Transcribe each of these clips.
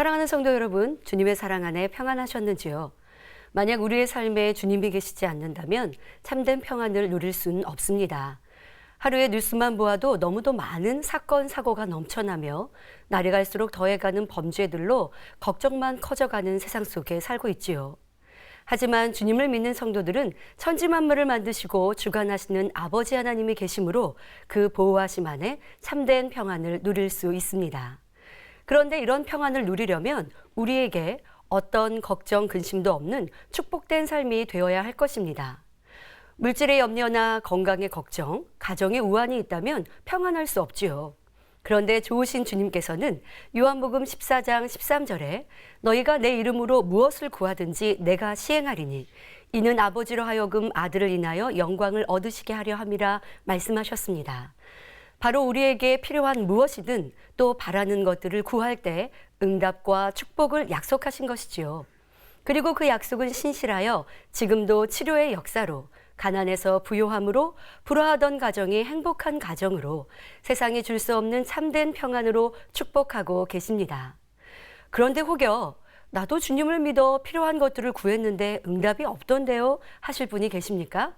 사랑하는 성도 여러분, 주님의 사랑 안에 평안하셨는지요? 만약 우리의 삶에 주님이 계시지 않는다면 참된 평안을 누릴 수는 없습니다. 하루에 뉴스만 보아도 너무도 많은 사건, 사고가 넘쳐나며 날이 갈수록 더해가는 범죄들로 걱정만 커져가는 세상 속에 살고 있지요. 하지만 주님을 믿는 성도들은 천지만물을 만드시고 주관하시는 아버지 하나님이 계시므로 그 보호하심 안에 참된 평안을 누릴 수 있습니다. 그런데 이런 평안을 누리려면 우리에게 어떤 걱정, 근심도 없는 축복된 삶이 되어야 할 것입니다. 물질의 염려나 건강의 걱정, 가정의 우환이 있다면 평안할 수 없지요. 그런데 좋으신 주님께서는 요한복음 14장 13절에 너희가 내 이름으로 무엇을 구하든지 내가 시행하리니 이는 아버지로 하여금 아들을 인하여 영광을 얻으시게 하려 함이라 말씀하셨습니다. 바로 우리에게 필요한 무엇이든 또 바라는 것들을 구할 때 응답과 축복을 약속하신 것이지요. 그리고 그 약속은 신실하여 지금도 치료의 역사로 가난에서 부요함으로 불화하던 가정이 행복한 가정으로 세상이 줄 수 없는 참된 평안으로 축복하고 계십니다. 그런데 혹여 나도 주님을 믿어 필요한 것들을 구했는데 응답이 없던데요 하실 분이 계십니까?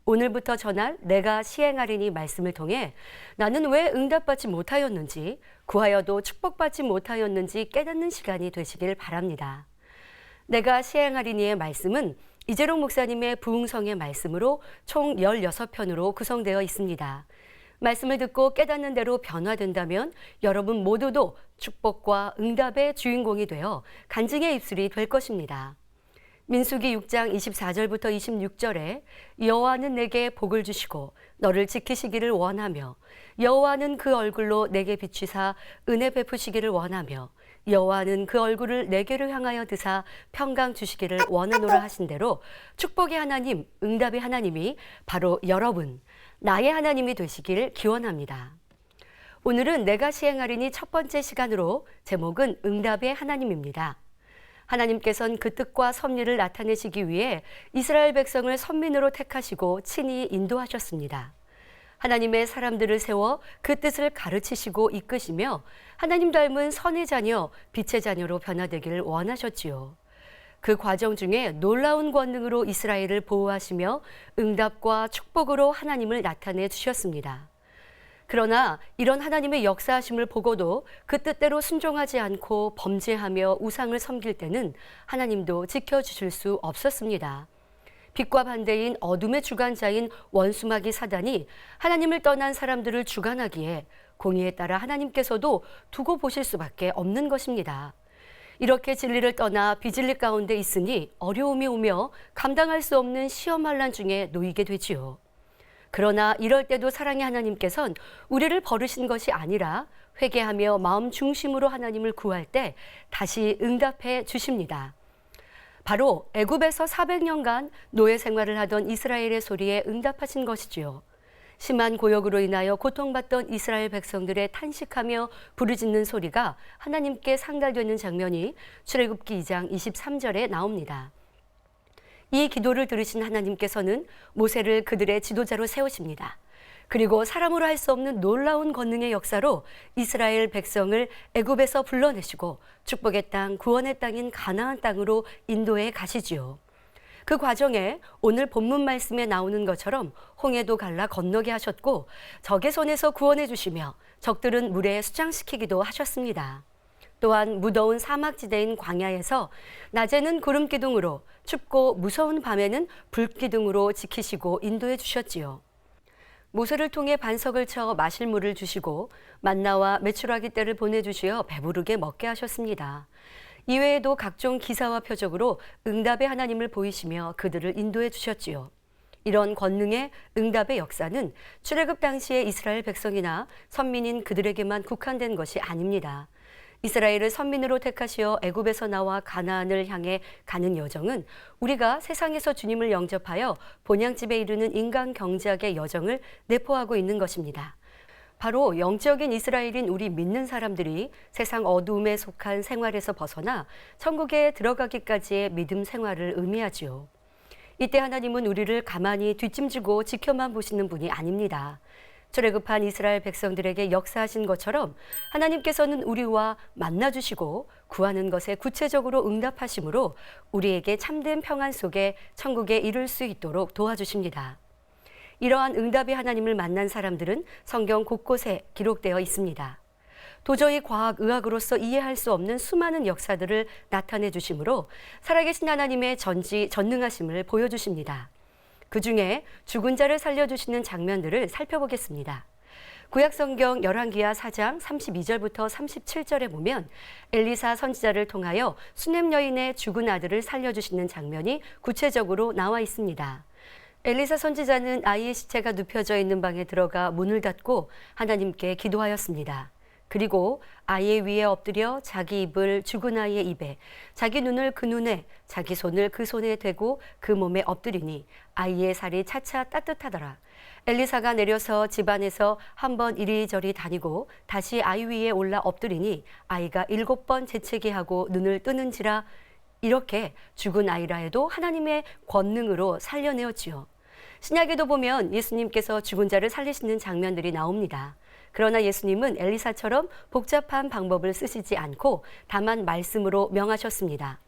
오늘부터 전할 내가 시행하리니 말씀을 통해 나는 왜 응답받지 못하였는지 구하여도 축복받지 못하였는지 깨닫는 시간이 되시길 바랍니다. 내가 시행하리니의 말씀은 이재록 목사님의 부흥성의 말씀으로 총 16편으로 구성되어 있습니다. 말씀을 듣고 깨닫는 대로 변화된다면 여러분 모두도 축복과 응답의 주인공이 되어 간증의 입술이 될 것입니다. 민수기 6장 24절부터 26절에 여호와는 내게 복을 주시고 너를 지키시기를 원하며 여호와는 그 얼굴로 내게 비추사 은혜 베푸시기를 원하며 여호와는 그 얼굴을 내게로 향하여 드사 평강 주시기를 원하노라 하신 대로 축복의 하나님, 응답의 하나님이 바로 여러분, 나의 하나님이 되시길 기원합니다. 오늘은 내가 시행하리니 첫 번째 시간으로 제목은 응답의 하나님입니다. 하나님께서는 그 뜻과 섭리를 나타내시기 위해 이스라엘 백성을 선민으로 택하시고 친히 인도하셨습니다. 하나님의 사람들을 세워 그 뜻을 가르치시고 이끄시며 하나님 닮은 선의 자녀, 빛의 자녀로 변화되기를 원하셨지요. 그 과정 중에 놀라운 권능으로 이스라엘을 보호하시며 응답과 축복으로 하나님을 나타내 주셨습니다. 그러나 이런 하나님의 역사하심을 보고도 그 뜻대로 순종하지 않고 범죄하며 우상을 섬길 때는 하나님도 지켜주실 수 없었습니다. 빛과 반대인 어둠의 주관자인 원수마귀 사단이 하나님을 떠난 사람들을 주관하기에 공의에 따라 하나님께서도 두고 보실 수밖에 없는 것입니다. 이렇게 진리를 떠나 비진리 가운데 있으니 어려움이 오며 감당할 수 없는 시험 환난 중에 놓이게 되지요. 그러나 이럴 때도 사랑의 하나님께서는 우리를 버리신 것이 아니라 회개하며 마음 중심으로 하나님을 구할 때 다시 응답해 주십니다. 바로 애굽에서 400년간 노예 생활을 하던 이스라엘의 소리에 응답하신 것이지요. 심한 고역으로 인하여 고통받던 이스라엘 백성들의 탄식하며 부르짖는 소리가 하나님께 상달되는 장면이 출애굽기 2장 23절에 나옵니다. 이 기도를 들으신 하나님께서는 모세를 그들의 지도자로 세우십니다. 그리고 사람으로 할 수 없는 놀라운 권능의 역사로 이스라엘 백성을 애굽에서 불러내시고 축복의 땅, 구원의 땅인 가나안 땅으로 인도해 가시지요. 그 과정에 오늘 본문 말씀에 나오는 것처럼 홍해도 갈라 건너게 하셨고 적의 손에서 구원해 주시며 적들은 물에 수장시키기도 하셨습니다. 또한 무더운 사막지대인 광야에서 낮에는 구름 기둥으로 춥고 무서운 밤에는 불 기둥으로 지키시고 인도해 주셨지요. 모세를 통해 반석을 쳐 마실 물을 주시고 만나와 메추라기 떼를 보내주시어 배부르게 먹게 하셨습니다. 이외에도 각종 기사와 표적으로 응답의 하나님을 보이시며 그들을 인도해 주셨지요. 이런 권능의 응답의 역사는 출애굽 당시의 이스라엘 백성이나 선민인 그들에게만 국한된 것이 아닙니다. 이스라엘을 선민으로 택하시어 애굽에서 나와 가나안을 향해 가는 여정은 우리가 세상에서 주님을 영접하여 본향집에 이르는 인간 경작의 여정을 내포하고 있는 것입니다. 바로 영적인 이스라엘인 우리 믿는 사람들이 세상 어두움에 속한 생활에서 벗어나 천국에 들어가기까지의 믿음 생활을 의미하지요. 이때 하나님은 우리를 가만히 뒷짐지고 지켜만 보시는 분이 아닙니다. 출애굽한 이스라엘 백성들에게 역사하신 것처럼 하나님께서는 우리와 만나주시고 구하는 것에 구체적으로 응답하심으로 우리에게 참된 평안 속에 천국에 이룰 수 있도록 도와주십니다. 이러한 응답의 하나님을 만난 사람들은 성경 곳곳에 기록되어 있습니다. 도저히 과학, 의학으로서 이해할 수 없는 수많은 역사들을 나타내 주심으로 살아계신 하나님의 전능하심을 보여주십니다. 그중에 죽은 자를 살려주시는 장면들을 살펴보겠습니다. 구약성경 열왕기하 4장 32절부터 37절에 보면 엘리사 선지자를 통하여 수넴 여인의 죽은 아들을 살려주시는 장면이 구체적으로 나와 있습니다. 엘리사 선지자는 아이의 시체가 눕혀져 있는 방에 들어가 문을 닫고 하나님께 기도하였습니다. 그리고 아이의 위에 엎드려 자기 입을 죽은 아이의 입에, 자기 눈을 그 눈에, 자기 손을 그 손에 대고 그 몸에 엎드리니 아이의 살이 차차 따뜻하더라. 엘리사가 내려서 집안에서 한번 이리저리 다니고 다시 아이 위에 올라 엎드리니 아이가 7번 재채기 하고 눈을 뜨는지라. 이렇게 죽은 아이라 해도 하나님의 권능으로 살려내었지요. 신약에도 보면 예수님께서 죽은 자를 살리시는 장면들이 나옵니다. 그러나 예수님은 엘리사처럼 복잡한 방법을 쓰시지 않고 다만 말씀으로 명하셨습니다.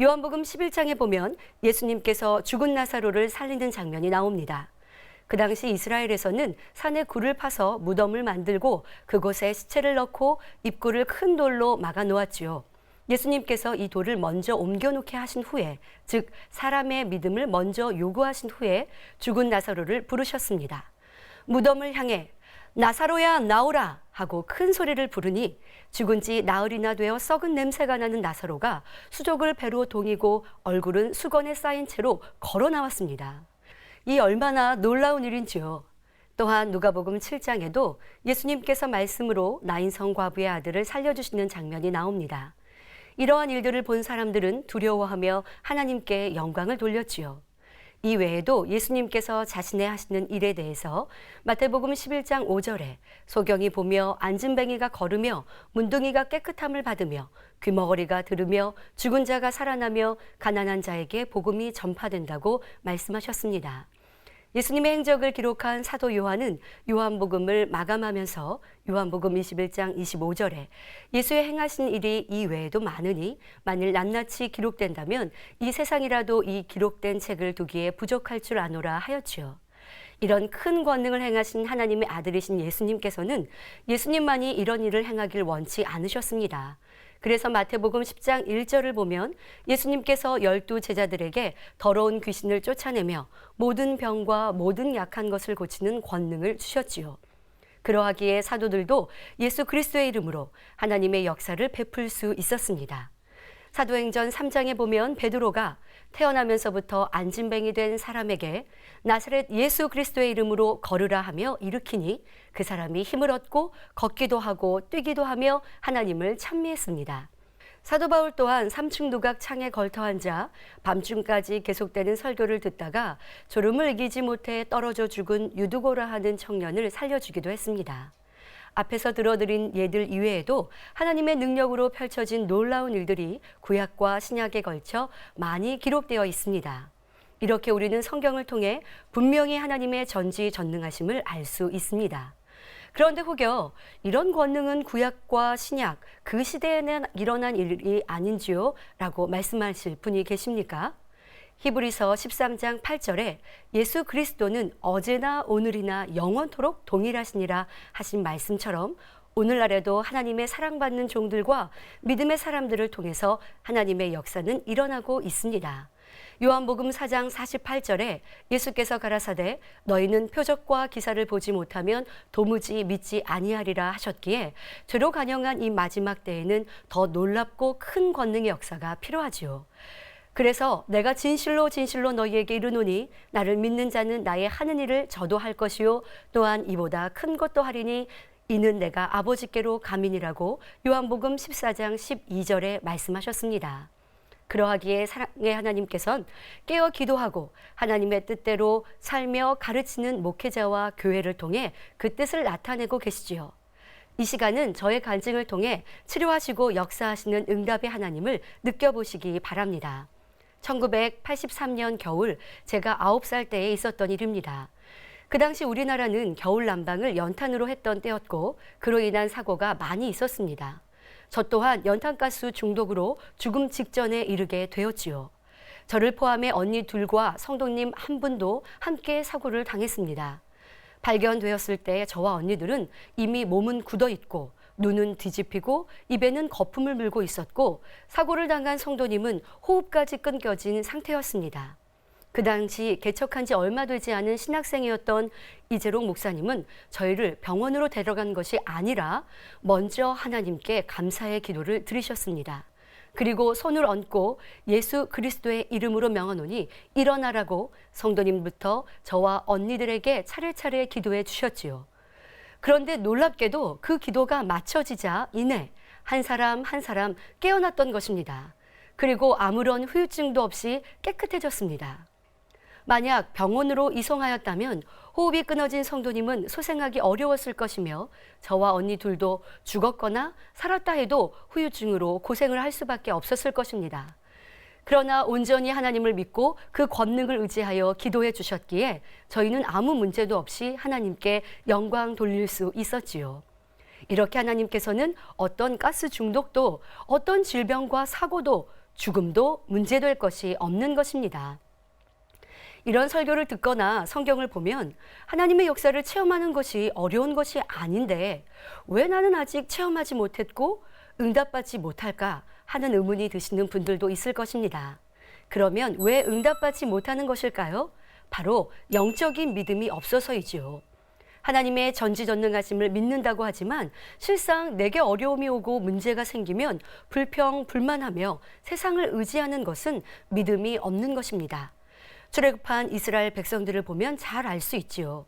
요한복음 11장에 보면 예수님께서 죽은 나사로를 살리는 장면이 나옵니다. 그 당시 이스라엘에서는 산에 굴을 파서 무덤을 만들고 그곳에 시체를 넣고 입구를 큰 돌로 막아 놓았지요. 예수님께서 이 돌을 먼저 옮겨놓게 하신 후에, 즉 사람의 믿음을 먼저 요구하신 후에 죽은 나사로를 부르셨습니다. 무덤을 향해 나사로야 나오라 하고 큰 소리를 부르니 죽은 지 나흘이나 되어 썩은 냄새가 나는 나사로가 수족을 배로 동이고 얼굴은 수건에 쌓인 채로 걸어 나왔습니다. 이 얼마나 놀라운 일인지요. 또한 누가복음 7장에도 예수님께서 말씀으로 나인성 과부의 아들을 살려주시는 장면이 나옵니다. 이러한 일들을 본 사람들은 두려워하며 하나님께 영광을 돌렸지요. 이 외에도 예수님께서 자신의 하시는 일에 대해서 마태복음 11장 5절에 소경이 보며 안진뱅이가 걸으며 문둥이가 깨끗함을 받으며 귀머거리가 들으며 죽은 자가 살아나며 가난한 자에게 복음이 전파된다고 말씀하셨습니다. 예수님의 행적을 기록한 사도 요한은 요한복음을 마감하면서 요한복음 21장 25절에 예수의 행하신 일이 이 외에도 많으니 만일 낱낱이 기록된다면 이 세상이라도 이 기록된 책을 두기에 부족할 줄 아노라 하였지요. 이런 큰 권능을 행하신 하나님의 아들이신 예수님께서는 예수님만이 이런 일을 행하길 원치 않으셨습니다. 그래서 마태복음 10장 1절을 보면 예수님께서 12 제자들에게 더러운 귀신을 쫓아내며 모든 병과 모든 약한 것을 고치는 권능을 주셨지요. 그러하기에 사도들도 예수 그리스도의 이름으로 하나님의 역사를 베풀 수 있었습니다. 사도행전 3장에 보면 베드로가 태어나면서부터 안진뱅이 된 사람에게 나사렛 예수 그리스도의 이름으로 걸으라 하며 일으키니 그 사람이 힘을 얻고 걷기도 하고 뛰기도 하며 하나님을 찬미했습니다. 사도 바울 또한 삼층 누각 창에 걸터 앉아 밤중까지 계속되는 설교를 듣다가 졸음을 이기지 못해 떨어져 죽은 유두고라 하는 청년을 살려주기도 했습니다. 앞에서 들어드린 예들 이외에도 하나님의 능력으로 펼쳐진 놀라운 일들이 구약과 신약에 걸쳐 많이 기록되어 있습니다. 이렇게 우리는 성경을 통해 분명히 하나님의 전지전능하심을 알 수 있습니다. 그런데 혹여 이런 권능은 구약과 신약, 그 시대에는 일어난 일이 아닌지요? 라고 말씀하실 분이 계십니까? 히브리서 13장 8절에 예수 그리스도는 어제나 오늘이나 영원토록 동일하시니라 하신 말씀처럼 오늘날에도 하나님의 사랑받는 종들과 믿음의 사람들을 통해서 하나님의 역사는 일어나고 있습니다. 요한복음 4장 48절에 예수께서 가라사대 너희는 표적과 기사를 보지 못하면 도무지 믿지 아니하리라 하셨기에 죄로 간영한 이 마지막 때에는 더 놀랍고 큰 권능의 역사가 필요하지요. 그래서 내가 진실로 진실로 너희에게 이르노니 나를 믿는 자는 나의 하는 일을 저도 할 것이요 또한 이보다 큰 것도 하리니 이는 내가 아버지께로 감이니라고 요한복음 14장 12절에 말씀하셨습니다. 그러하기에 사랑의 하나님께서는 깨어 기도하고 하나님의 뜻대로 살며 가르치는 목회자와 교회를 통해 그 뜻을 나타내고 계시지요. 이 시간은 저의 간증을 통해 치료하시고 역사하시는 응답의 하나님을 느껴보시기 바랍니다. 1983년 겨울 제가 9살 때에 있었던 일입니다. 그 당시 우리나라는 겨울 난방을 연탄으로 했던 때였고 그로 인한 사고가 많이 있었습니다. 저 또한 연탄가스 중독으로 죽음 직전에 이르게 되었지요. 저를 포함해 언니 둘과 성도님 한 분도 함께 사고를 당했습니다. 발견되었을 때 저와 언니들은 이미 몸은 굳어 있고 눈은 뒤집히고 입에는 거품을 물고 있었고 사고를 당한 성도님은 호흡까지 끊겨진 상태였습니다. 그 당시 개척한 지 얼마 되지 않은 신학생이었던 이재록 목사님은 저희를 병원으로 데려간 것이 아니라 먼저 하나님께 감사의 기도를 드리셨습니다. 그리고 손을 얹고 예수 그리스도의 이름으로 명하노니 일어나라고 성도님부터 저와 언니들에게 차례차례 기도해 주셨지요. 그런데 놀랍게도 그 기도가 마쳐지자 이내 한 사람 한 사람 깨어났던 것입니다. 그리고 아무런 후유증도 없이 깨끗해졌습니다. 만약 병원으로 이송하였다면 호흡이 끊어진 성도님은 소생하기 어려웠을 것이며 저와 언니 둘도 죽었거나 살았다 해도 후유증으로 고생을 할 수밖에 없었을 것입니다. 그러나 온전히 하나님을 믿고 그 권능을 의지하여 기도해 주셨기에 저희는 아무 문제도 없이 하나님께 영광 돌릴 수 있었지요. 이렇게 하나님께서는 어떤 가스 중독도 어떤 질병과 사고도 죽음도 문제될 것이 없는 것입니다. 이런 설교를 듣거나 성경을 보면 하나님의 역사를 체험하는 것이 어려운 것이 아닌데 왜 나는 아직 체험하지 못했고 응답받지 못할까 하는 의문이 드시는 분들도 있을 것입니다. 그러면 왜 응답받지 못하는 것일까요? 바로 영적인 믿음이 없어서이지요. 하나님의 전지전능하심을 믿는다고 하지만 실상 내게 어려움이 오고 문제가 생기면 불평불만하며 세상을 의지하는 것은 믿음이 없는 것입니다. 출애굽한 이스라엘 백성들을 보면 잘 알 수 있지요.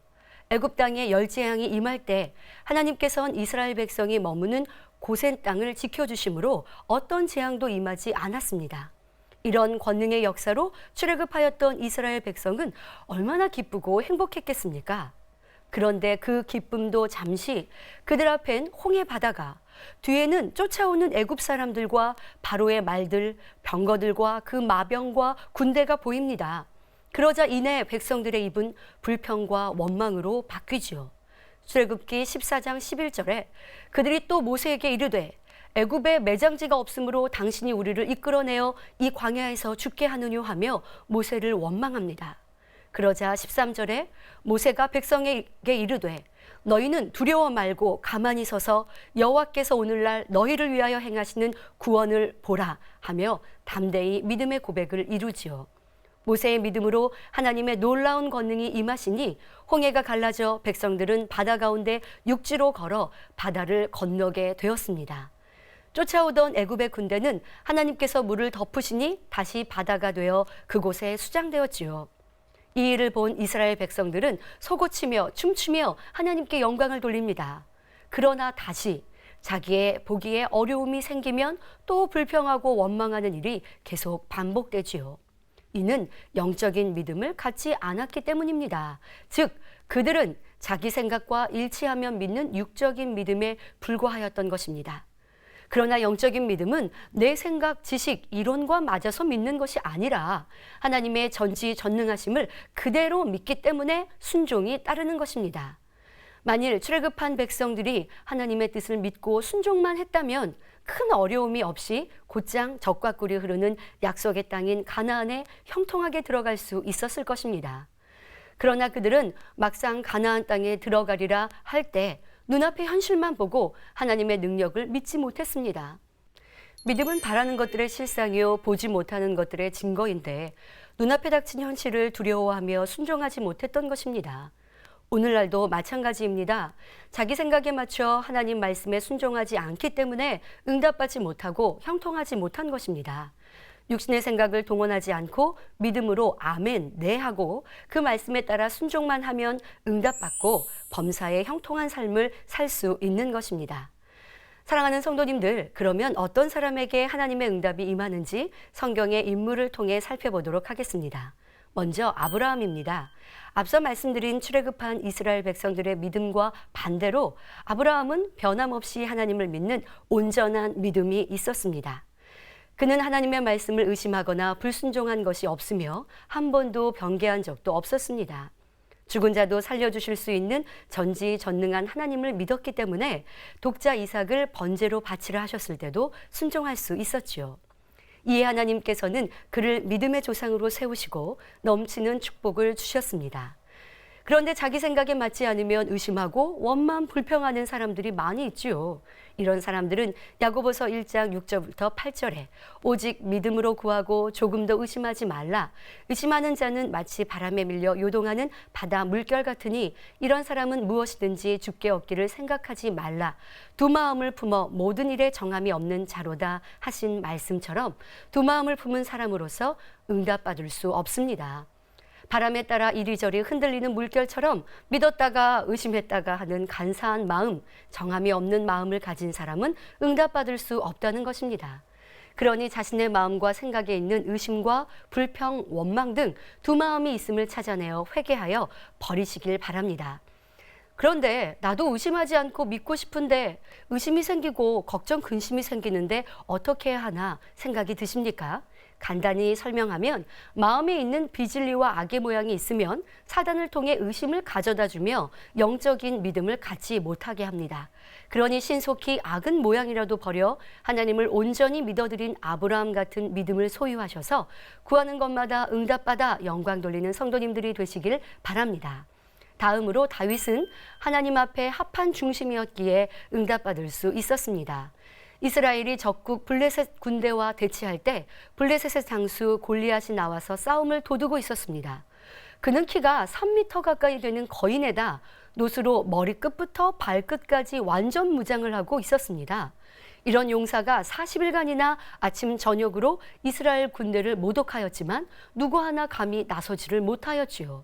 애굽 땅에 열재앙이 임할 때 하나님께서는 이스라엘 백성이 머무는 고센 땅을 지켜주심으로 어떤 재앙도 임하지 않았습니다. 이런 권능의 역사로 출애굽하였던 이스라엘 백성은 얼마나 기쁘고 행복했겠습니까? 그런데 그 기쁨도 잠시 그들 앞엔 홍해 바다가 뒤에는 쫓아오는 애굽 사람들과 바로의 말들, 병거들과 그 마병과 군대가 보입니다. 그러자 이내 백성들의 입은 불평과 원망으로 바뀌지요. 출애굽기 14장 11절에 그들이 또 모세에게 이르되 애굽에 매장지가 없으므로 당신이 우리를 이끌어내어 이 광야에서 죽게 하느뇨 하며 모세를 원망합니다. 그러자 13절에 모세가 백성에게 이르되 너희는 두려워 말고 가만히 서서 여호와께서 오늘날 너희를 위하여 행하시는 구원을 보라 하며 담대히 믿음의 고백을 이루지요. 모세의 믿음으로 하나님의 놀라운 권능이 임하시니 홍해가 갈라져 백성들은 바다 가운데 육지로 걸어 바다를 건너게 되었습니다. 쫓아오던 애굽의 군대는 하나님께서 물을 덮으시니 다시 바다가 되어 그곳에 수장되었지요. 이 일을 본 이스라엘 백성들은 소고치며 춤추며 하나님께 영광을 돌립니다. 그러나 다시 자기의 보기에 어려움이 생기면 또 불평하고 원망하는 일이 계속 반복되지요. 이는 영적인 믿음을 갖지 않았기 때문입니다. 즉, 그들은 자기 생각과 일치하면 믿는 육적인 믿음에 불과하였던 것입니다. 그러나 영적인 믿음은 내 생각, 지식, 이론과 맞아서 믿는 것이 아니라 하나님의 전지전능하심을 그대로 믿기 때문에 순종이 따르는 것입니다. 만일 출애굽한 백성들이 하나님의 뜻을 믿고 순종만 했다면 큰 어려움이 없이 곧장 젖과 꿀이 흐르는 약속의 땅인 가나안에 형통하게 들어갈 수 있었을 것입니다. 그러나 그들은 막상 가나안 땅에 들어가리라 할 때 눈앞의 현실만 보고 하나님의 능력을 믿지 못했습니다. 믿음은 바라는 것들의 실상이요 보지 못하는 것들의 증거인데 눈앞에 닥친 현실을 두려워하며 순종하지 못했던 것입니다. 오늘날도 마찬가지입니다. 자기 생각에 맞춰 하나님 말씀에 순종하지 않기 때문에 응답받지 못하고 형통하지 못한 것입니다. 육신의 생각을 동원하지 않고 믿음으로 아멘, 네 하고 그 말씀에 따라 순종만 하면 응답받고 범사에 형통한 삶을 살 수 있는 것입니다. 사랑하는 성도님들, 그러면 어떤 사람에게 하나님의 응답이 임하는지 성경의 인물을 통해 살펴보도록 하겠습니다. 먼저 아브라함입니다. 앞서 말씀드린 출애굽한 이스라엘 백성들의 믿음과 반대로 아브라함은 변함없이 하나님을 믿는 온전한 믿음이 있었습니다. 그는 하나님의 말씀을 의심하거나 불순종한 것이 없으며 한 번도 변개한 적도 없었습니다. 죽은 자도 살려주실 수 있는 전지전능한 하나님을 믿었기 때문에 독자 이삭을 번제로 바치라 하셨을 때도 순종할 수 있었지요. 이에 하나님께서는 그를 믿음의 조상으로 세우시고 넘치는 축복을 주셨습니다. 그런데 자기 생각에 맞지 않으면 의심하고 원만 불평하는 사람들이 많이 있지요. 이런 사람들은 야고보서 1장 6절부터 8절에 오직 믿음으로 구하고 조금 더 의심하지 말라. 의심하는 자는 마치 바람에 밀려 요동하는 바다 물결 같으니 이런 사람은 무엇이든지 죽게 얻기를 생각하지 말라. 두 마음을 품어 모든 일에 정함이 없는 자로다 하신 말씀처럼 두 마음을 품은 사람으로서 응답받을 수 없습니다. 바람에 따라 이리저리 흔들리는 물결처럼 믿었다가 의심했다가 하는 간사한 마음, 정함이 없는 마음을 가진 사람은 응답받을 수 없다는 것입니다. 그러니 자신의 마음과 생각에 있는 의심과 불평, 원망 등 두 마음이 있음을 찾아내어 회개하여 버리시길 바랍니다. 그런데 나도 의심하지 않고 믿고 싶은데 의심이 생기고 걱정, 근심이 생기는데 어떻게 해야 하나 생각이 드십니까? 간단히 설명하면 마음에 있는 비진리와 악의 모양이 있으면 사단을 통해 의심을 가져다주며 영적인 믿음을 갖지 못하게 합니다. 그러니 신속히 악은 모양이라도 버려 하나님을 온전히 믿어드린 아브라함 같은 믿음을 소유하셔서 구하는 것마다 응답받아 영광 돌리는 성도님들이 되시길 바랍니다. 다음으로 다윗은 하나님 앞에 합한 중심이었기에 응답받을 수 있었습니다. 이스라엘이 적국 블레셋 군대와 대치할 때 블레셋의 장수 골리앗이 나와서 싸움을 도두고 있었습니다. 그는 키가 3m 가까이 되는 거인에다 노수로 머리끝부터 발끝까지 완전 무장을 하고 있었습니다. 이런 용사가 40일간이나 아침 저녁으로 이스라엘 군대를 모독하였지만 누구 하나 감히 나서지를 못하였지요.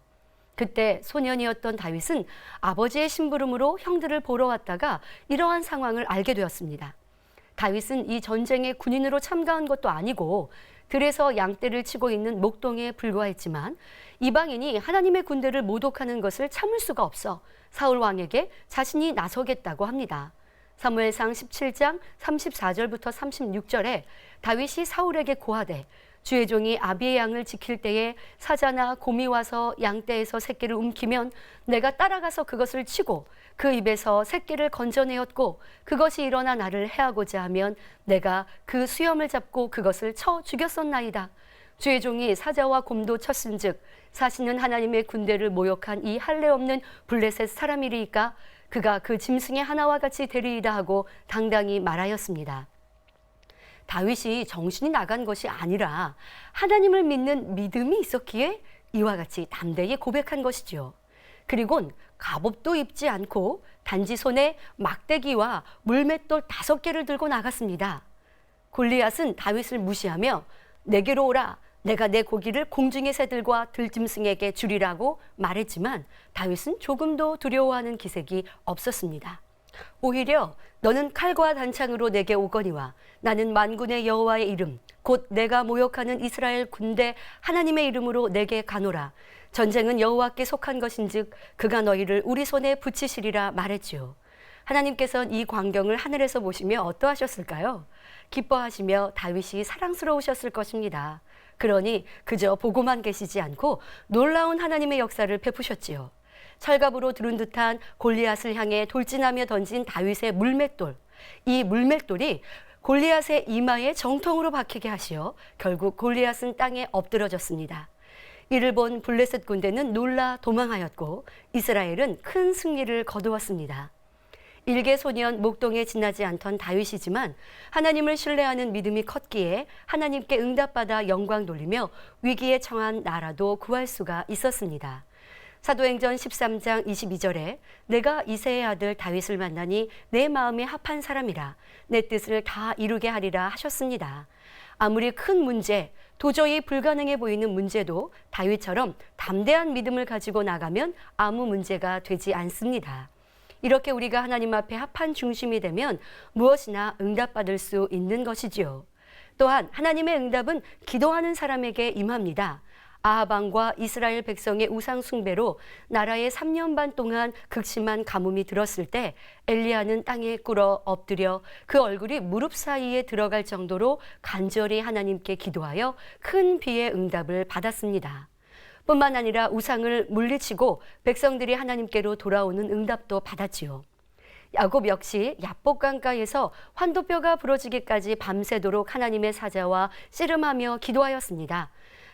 그때 소년이었던 다윗은 아버지의 심부름으로 형들을 보러 왔다가 이러한 상황을 알게 되었습니다. 다윗은 이 전쟁에 군인으로 참가한 것도 아니고 들에서 양떼를 치고 있는 목동에 불과했지만 이방인이 하나님의 군대를 모독하는 것을 참을 수가 없어 사울 왕에게 자신이 나서겠다고 합니다. 사무엘상 17장 34절부터 36절에 다윗이 사울에게 고하되 주의 종이 아비의 양을 지킬 때에 사자나 곰이 와서 양떼에서 새끼를 움키면 내가 따라가서 그것을 치고 그 입에서 새끼를 건져내었고 그것이 일어나 나를 해하고자 하면 내가 그 수염을 잡고 그것을 쳐 죽였었나이다. 주의 종이 사자와 곰도 쳤은즉 사시는 하나님의 군대를 모욕한 이 할례 없는 블레셋 사람이리이까 그가 그 짐승의 하나와 같이 되리이다 하고 당당히 말하였습니다. 다윗이 정신이 나간 것이 아니라 하나님을 믿는 믿음이 있었기에 이와 같이 담대히 고백한 것이지요. 그리곤 갑옷도 입지 않고 단지 손에 막대기와 물맷돌 5개를 들고 나갔습니다. 골리앗은 다윗을 무시하며 내게로 오라, 내가 내 고기를 공중의 새들과 들짐승에게 주리라고 말했지만 다윗은 조금도 두려워하는 기색이 없었습니다. 오히려 너는 칼과 단창으로 내게 오거니와 나는 만군의 여호와의 이름 곧 내가 모욕하는 이스라엘 군대 하나님의 이름으로 내게 가노라. 전쟁은 여호와께 속한 것인즉 그가 너희를 우리 손에 붙이시리라 말했지요. 하나님께서는 이 광경을 하늘에서 보시며 어떠하셨을까요? 기뻐하시며 다윗이 사랑스러우셨을 것입니다. 그러니 그저 보고만 계시지 않고 놀라운 하나님의 역사를 베푸셨지요. 철갑으로 두른 듯한 골리앗을 향해 돌진하며 던진 다윗의 물맷돌. 이 물맷돌이 골리앗의 이마에 정통으로 박히게 하시어 결국 골리앗은 땅에 엎드러졌습니다. 이를 본 블레셋 군대는 놀라 도망하였고 이스라엘은 큰 승리를 거두었습니다. 일개 소년 목동에 지나지 않던 다윗이지만 하나님을 신뢰하는 믿음이 컸기에 하나님께 응답받아 영광 돌리며 위기에 처한 나라도 구할 수가 있었습니다. 사도행전 13장 22절에 내가 이새의 아들 다윗을 만나니 내 마음에 합한 사람이라 내 뜻을 다 이루게 하리라 하셨습니다. 아무리 큰 문제, 도저히 불가능해 보이는 문제도 다윗처럼 담대한 믿음을 가지고 나가면 아무 문제가 되지 않습니다. 이렇게 우리가 하나님 앞에 합한 중심이 되면 무엇이나 응답받을 수 있는 것이지요. 또한 하나님의 응답은 기도하는 사람에게 임합니다. 아합 왕과 이스라엘 백성의 우상 숭배로 나라에 3년 반 동안 극심한 가뭄이 들었을 때 엘리야는 땅에 꿇어 엎드려 그 얼굴이 무릎 사이에 들어갈 정도로 간절히 하나님께 기도하여 큰 비의 응답을 받았습니다. 뿐만 아니라 우상을 물리치고 백성들이 하나님께로 돌아오는 응답도 받았지요. 야곱 역시 야복 강가에서 환도뼈가 부러지기까지 밤새도록 하나님의 사자와 씨름하며 기도하였습니다.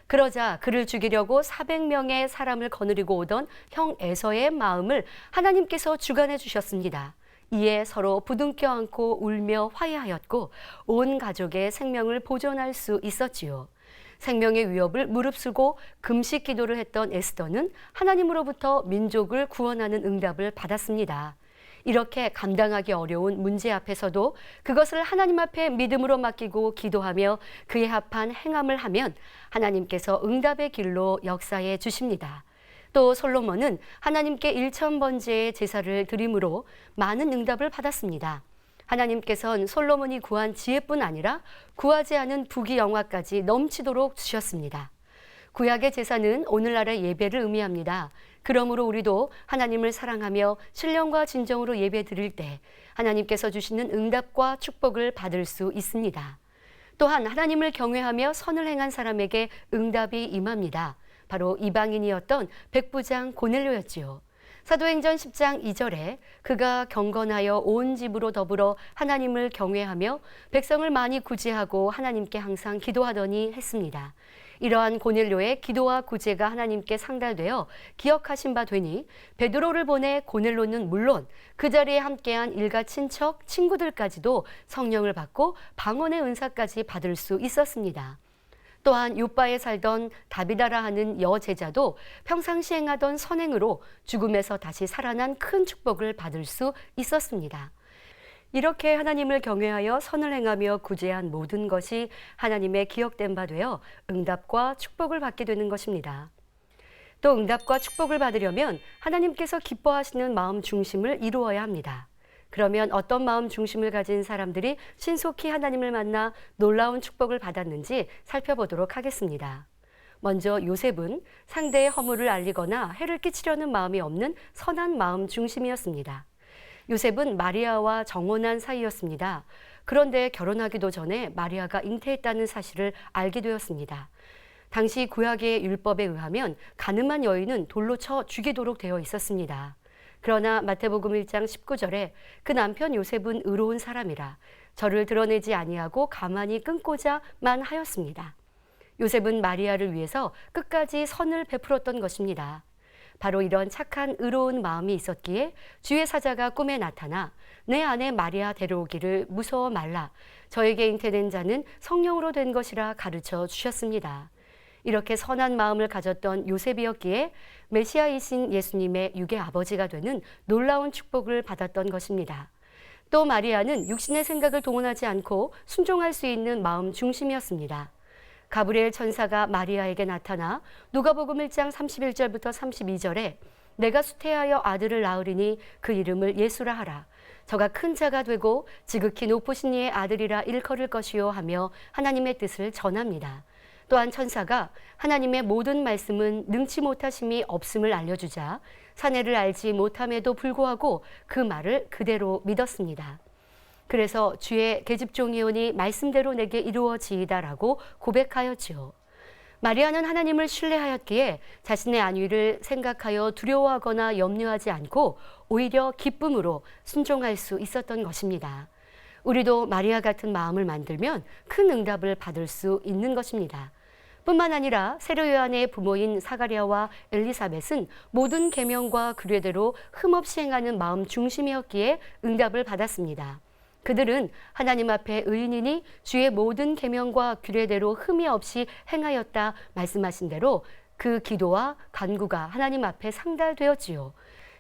그러자 그를 죽이려고 400명의 사람을 거느리고 오던 형 에서의 마음을 하나님께서 주관해 주셨습니다. 이에 서로 부둥켜 안고 울며 화해하였고 온 가족의 생명을 보존할 수 있었지요. 생명의 위협을 무릅쓰고 금식 기도를 했던 에스더는 하나님으로부터 민족을 구원하는 응답을 받았습니다. 이렇게 감당하기 어려운 문제 앞에서도 그것을 하나님 앞에 믿음으로 맡기고 기도하며 그에 합한 행함을 하면 하나님께서 응답의 길로 역사해 주십니다. 또 솔로몬은 하나님께 1000번째의 제사를 드림으로 많은 응답을 받았습니다. 하나님께서는 솔로몬이 구한 지혜뿐 아니라 구하지 않은 부귀 영화까지 넘치도록 주셨습니다. 구약의 제사는 오늘날의 예배를 의미합니다. 그러므로 우리도 하나님을 사랑하며 신령과 진정으로 예배 드릴 때 하나님께서 주시는 응답과 축복을 받을 수 있습니다. 또한 하나님을 경외하며 선을 행한 사람에게 응답이 임합니다. 바로 이방인이었던 백부장 고넬료였지요. 사도행전 10장 2절에 그가 경건하여 온 집으로 더불어 하나님을 경외하며 백성을 많이 구제하고 하나님께 항상 기도하더니 했습니다. 이러한 고넬료의 기도와 구제가 하나님께 상달되어 기억하신 바 되니 베드로를 보내 고넬료는 물론 그 자리에 함께한 일가 친척, 친구들까지도 성령을 받고 방언의 은사까지 받을 수 있었습니다. 또한 요바에 살던 다비다라 하는 여제자도 평상시 행하던 선행으로 죽음에서 다시 살아난 큰 축복을 받을 수 있었습니다. 이렇게 하나님을 경외하여 선을 행하며 구제한 모든 것이 하나님의 기억된 바 되어 응답과 축복을 받게 되는 것입니다. 또 응답과 축복을 받으려면 하나님께서 기뻐하시는 마음 중심을 이루어야 합니다. 그러면 어떤 마음 중심을 가진 사람들이 신속히 하나님을 만나 놀라운 축복을 받았는지 살펴보도록 하겠습니다. 먼저 요셉은 상대의 허물을 알리거나 해를 끼치려는 마음이 없는 선한 마음 중심이었습니다. 요셉은 마리아와 정혼한 사이였습니다. 그런데 결혼하기도 전에 마리아가 잉태했다는 사실을 알게 되었습니다. 당시 구약의 율법에 의하면 가늠한 여인은 돌로 쳐 죽이도록 되어 있었습니다. 그러나 마태복음 1장 19절에 그 남편 요셉은 의로운 사람이라 저를 드러내지 아니하고 가만히 끊고자만 하였습니다. 요셉은 마리아를 위해서 끝까지 선을 베풀었던 것입니다. 바로 이런 착한 의로운 마음이 있었기에 주의 사자가 꿈에 나타나 내 아내 마리아 데려오기를 무서워 말라 저에게 잉태된 자는 성령으로 된 것이라 가르쳐 주셨습니다. 이렇게 선한 마음을 가졌던 요셉이었기에 메시아이신 예수님의 육의 아버지가 되는 놀라운 축복을 받았던 것입니다. 또 마리아는 육신의 생각을 동원하지 않고 순종할 수 있는 마음 중심이었습니다. 가브리엘 천사가 마리아에게 나타나 누가복음 1장 31절부터 32절에 내가 수태하여 아들을 낳으리니 그 이름을 예수라 하라. 저가 큰 자가 되고 지극히 높으신 이의 아들이라 일컬을 것이요 하며 하나님의 뜻을 전합니다. 또한 천사가 하나님의 모든 말씀은 능치 못하심이 없음을 알려주자 사내를 알지 못함에도 불구하고 그 말을 그대로 믿었습니다. 그래서 주의 계집종이오니 말씀대로 내게 이루어지이다라고 고백하였지요. 마리아는 하나님을 신뢰하였기에 자신의 안위를 생각하여 두려워하거나 염려하지 않고 오히려 기쁨으로 순종할 수 있었던 것입니다. 우리도 마리아 같은 마음을 만들면 큰 응답을 받을 수 있는 것입니다. 뿐만 아니라 세례 요한의 부모인 사가랴와 엘리사벳은 모든 계명과 규례대로 흠없이 행하는 마음 중심이었기에 응답을 받았습니다. 그들은 하나님 앞에 의인이니 주의 모든 계명과 규례대로 흠이 없이 행하였다 말씀하신 대로 그 기도와 간구가 하나님 앞에 상달되었지요.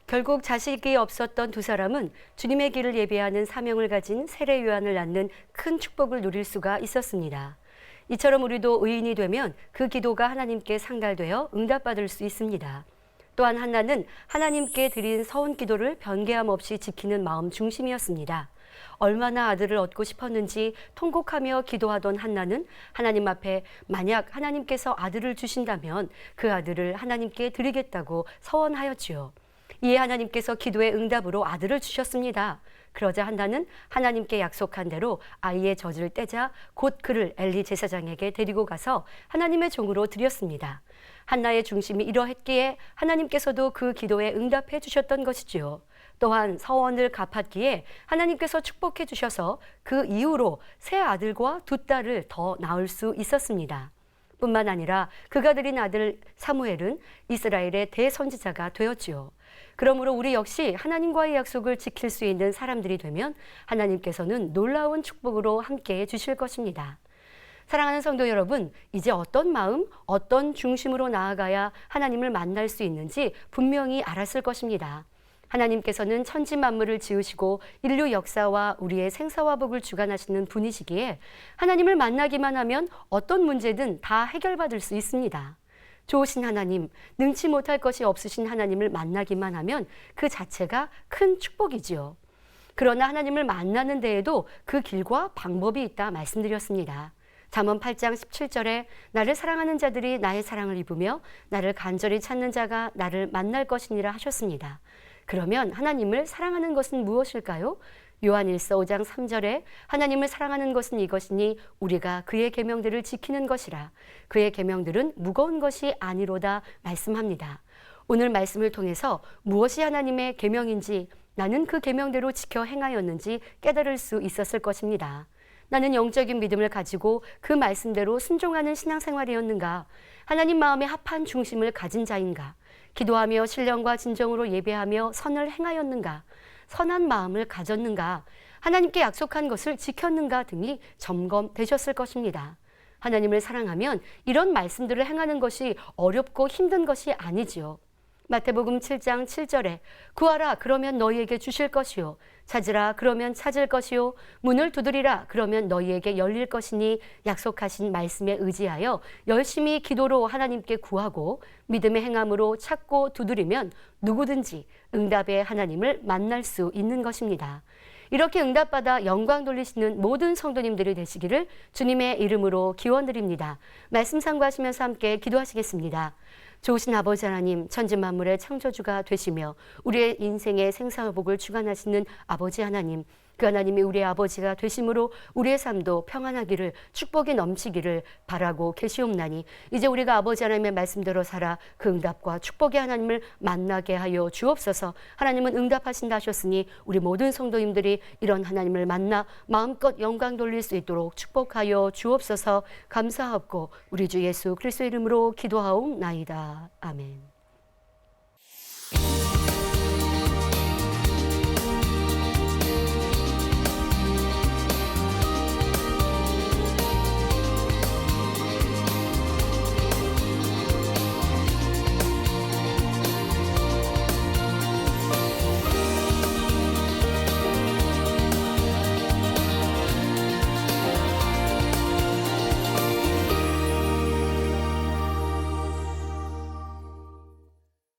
결국 자식이 없었던 두 사람은 주님의 길을 예배하는 사명을 가진 세례 요한을 낳는 큰 축복을 누릴 수가 있었습니다. 이처럼 우리도 의인이 되면 그 기도가 하나님께 상달되어 응답받을 수 있습니다. 또한 한나는 하나님께 드린 서운 기도를 변개함 없이 지키는 마음 중심이었습니다. 얼마나 아들을 얻고 싶었는지 통곡하며 기도하던 한나는 하나님 앞에 만약 하나님께서 아들을 주신다면 그 아들을 하나님께 드리겠다고 서원하였지요. 이에 하나님께서 기도의 응답으로 아들을 주셨습니다. 그러자 한나는 하나님께 약속한 대로 아이의 젖을 떼자 곧 그를 엘리 제사장에게 데리고 가서 하나님의 종으로 드렸습니다. 한나의 중심이 이러했기에 하나님께서도 그 기도에 응답해 주셨던 것이지요. 또한 서원을 갚았기에 하나님께서 축복해 주셔서 그 이후로 세 아들과 두 딸을 더 낳을 수 있었습니다. 뿐만 아니라 그가 들인 아들 사무엘은 이스라엘의 대선지자가 되었지요. 그러므로 우리 역시 하나님과의 약속을 지킬 수 있는 사람들이 되면 하나님께서는 놀라운 축복으로 함께해 주실 것입니다. 사랑하는 성도 여러분, 이제 어떤 마음, 어떤 중심으로 나아가야 하나님을 만날 수 있는지 분명히 알았을 것입니다. 하나님께서는 천지 만물을 지으시고 인류 역사와 우리의 생사와 복을 주관하시는 분이시기에 하나님을 만나기만 하면 어떤 문제든 다 해결받을 수 있습니다. 좋으신 하나님, 능치 못할 것이 없으신 하나님을 만나기만 하면 그 자체가 큰 축복이지요. 그러나 하나님을 만나는 데에도 그 길과 방법이 있다 말씀드렸습니다. 잠언 8장 17절에 나를 사랑하는 자들이 나의 사랑을 입으며 나를 간절히 찾는 자가 나를 만날 것이니라 하셨습니다. 그러면 하나님을 사랑하는 것은 무엇일까요? 요한일서 5장 3절에 하나님을 사랑하는 것은 이것이니 우리가 그의 계명들을 지키는 것이라. 그의 계명들은 무거운 것이 아니로다 말씀합니다. 오늘 말씀을 통해서 무엇이 하나님의 계명인지 나는 그 계명대로 지켜 행하였는지 깨달을 수 있었을 것입니다. 나는 영적인 믿음을 가지고 그 말씀대로 순종하는 신앙생활이었는가? 하나님 마음에 합한 중심을 가진 자인가? 기도하며 신령과 진정으로 예배하며 선을 행하였는가? 선한 마음을 가졌는가? 하나님께 약속한 것을 지켰는가 등이 점검되셨을 것입니다. 하나님을 사랑하면 이런 말씀들을 행하는 것이 어렵고 힘든 것이 아니지요. 마태복음 7장 7절에 구하라 그러면 너희에게 주실 것이요 찾으라 그러면 찾을 것이요 문을 두드리라 그러면 너희에게 열릴 것이니 약속하신 말씀에 의지하여 열심히 기도로 하나님께 구하고 믿음의 행함으로 찾고 두드리면 누구든지 응답의 하나님을 만날 수 있는 것입니다. 이렇게 응답받아 영광 돌리시는 모든 성도님들이 되시기를 주님의 이름으로 기원드립니다. 말씀 상고하시면서 함께 기도하시겠습니다. 좋으신 아버지 하나님, 천지 만물의 창조주가 되시며 우리의 인생의 생사와 복을 주관하시는 아버지 하나님, 그 하나님이 우리의 아버지가 되심으로 우리의 삶도 평안하기를 축복이 넘치기를 바라고 계시옵나니 이제 우리가 아버지 하나님의 말씀대로 살아 그 응답과 축복의 하나님을 만나게 하여 주옵소서. 하나님은 응답하신다 하셨으니 우리 모든 성도님들이 이런 하나님을 만나 마음껏 영광 돌릴 수 있도록 축복하여 주옵소서. 감사하고 우리 주 예수 그리스도의 이름으로 기도하옵나이다. 아멘.